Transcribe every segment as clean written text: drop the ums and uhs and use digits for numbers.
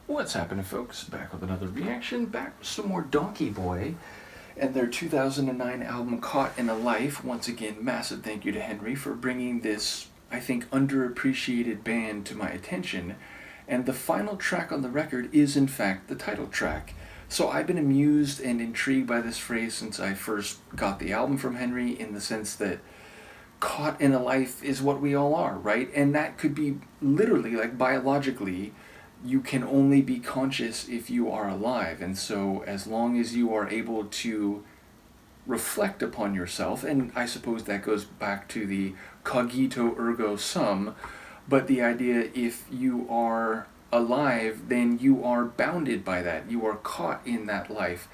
What's happening, folks? Back with another reaction, back with some more Donkeyboy and their 2009 album Caught in a Life. Once again, massive thank you to Henri for bringing this, I think, underappreciated band to my attention. And the final track on the record is, in fact, the title track. So I've been amused and intrigued by this phrase since I first got the album from Henri, in the sense that caught in a life is what we all are, right? And that could be literally, like biologically, you can only be conscious if you are alive. And so as long as you are able to reflect upon yourself, and I suppose that goes back to the cogito ergo sum, but the idea, if you are alive, then you are bounded by that. You are caught in that life.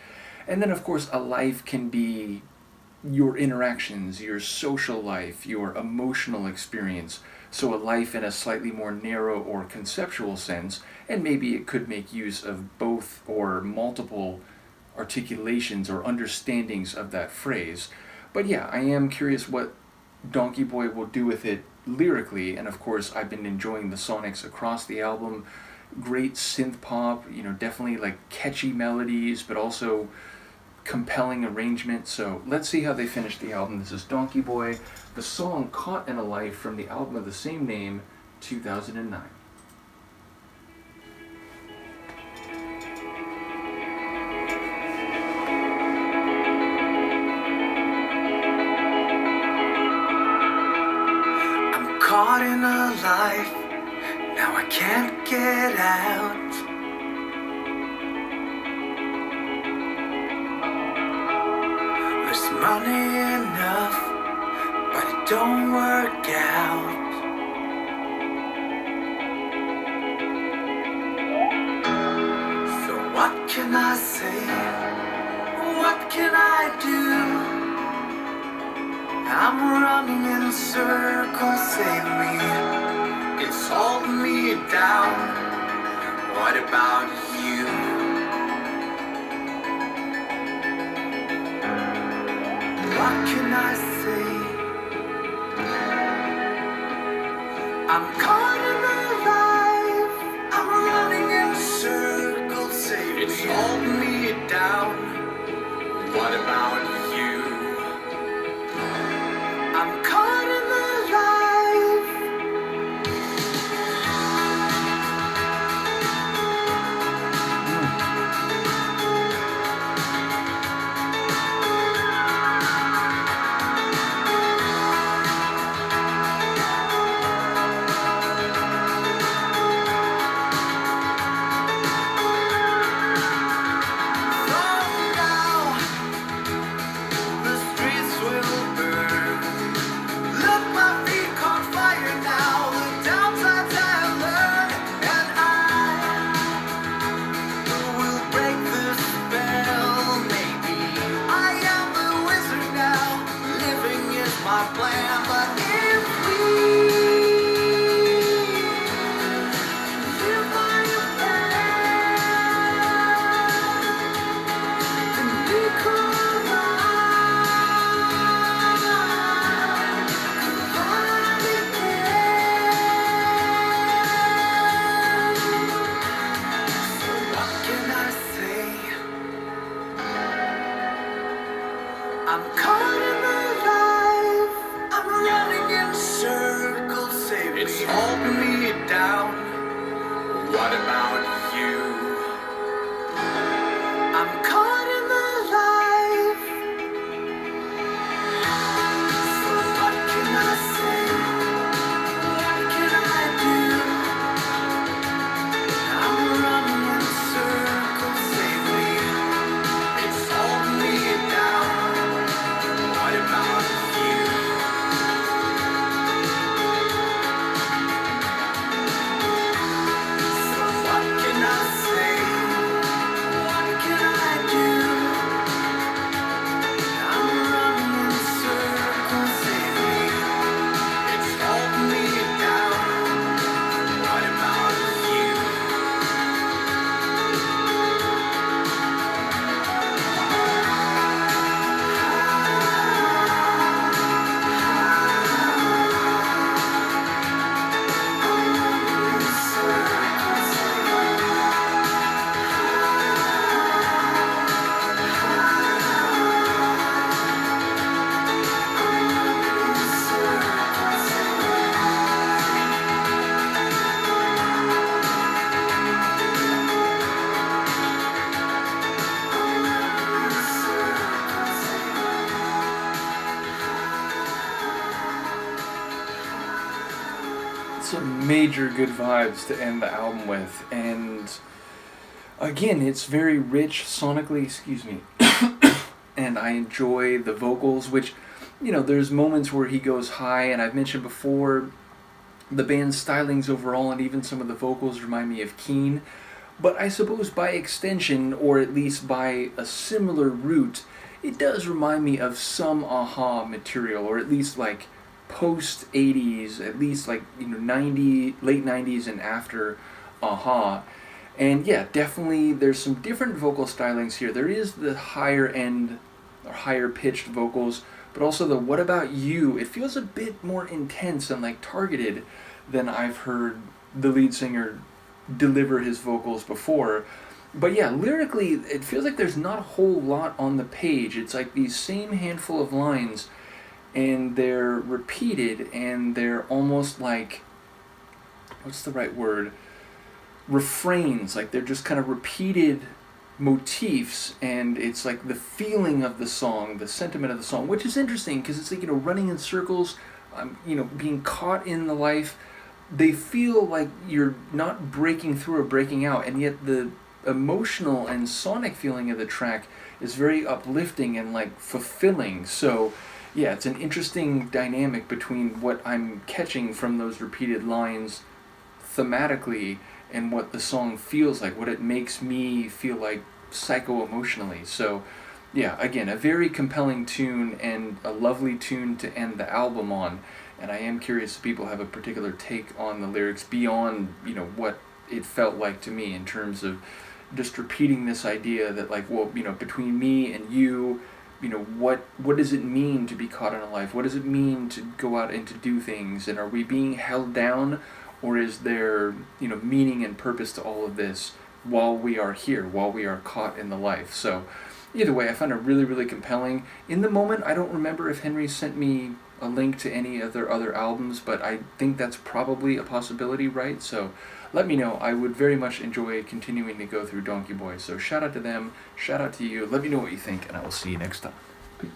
And then, of course, a life can be your interactions, your social life, your emotional experience. So a life in a slightly more narrow or conceptual sense, and maybe it could make use of both or multiple articulations or understandings of that phrase. But yeah, I am curious what Donkeyboy will do with it lyrically, and of course I've been enjoying the sonics across the album. Great synth pop, definitely like catchy melodies, but also compelling arrangement. So let's see how they finish the album. This is Donkeyboy, the song Caught in a Life from the album of the same name, 2009. I'm caught in a life, now I can't get out. There's money enough, but it don't work out. So what can I say? What can I do? I'm running in circles, save me. It's holding me down. What about you? What can I say? I'm caught in a life. I'm running in circles, save me. It's holding me down. What about you? I'm caught in the life. major good vibes to end the album with. And again, it's very rich sonically, excuse me. And I enjoy the vocals, which, there's moments where he goes high, and I've mentioned before, the band's stylings overall and even some of the vocals remind me of Keane. But I suppose by extension, or at least by a similar route, it does remind me of some Aha material, or at least like post 80s, at least like, late 90s and after Aha. And yeah, definitely there's some different vocal stylings here. There is the higher end, or higher pitched vocals, but also the What About You, it feels a bit more intense and like targeted than I've heard the lead singer deliver his vocals before. But yeah, lyrically, it feels like there's not a whole lot on the page. It's like these same handful of lines, and they're repeated, and they're almost like, what's the right word? Refrains. Like they're just kind of repeated motifs, and it's like the feeling of the song, the sentiment of the song, which is interesting because it's like, running in circles, being caught in the life. They feel like you're not breaking through or breaking out, and yet the emotional and sonic feeling of the track is very uplifting and like fulfilling. So yeah, it's an interesting dynamic between what I'm catching from those repeated lines thematically and what the song feels like, what it makes me feel like psycho-emotionally. So yeah, again, a very compelling tune and a lovely tune to end the album on. And I am curious if people have a particular take on the lyrics beyond, what it felt like to me in terms of just repeating this idea that like, well, between me and you, what does it mean to be caught in a life? What does it mean to go out and to do things? And are we being held down, or is there, meaning and purpose to all of this while we are here, while we are caught in the life? So either way, I found it really, really compelling. In the moment, I don't remember if Henri sent me a link to any of their other albums, but I think that's probably a possibility, right? So let me know. I would very much enjoy continuing to go through Donkeyboy. So shout out to them, shout out to you. Let me know what you think, and I will see you next time. Peace.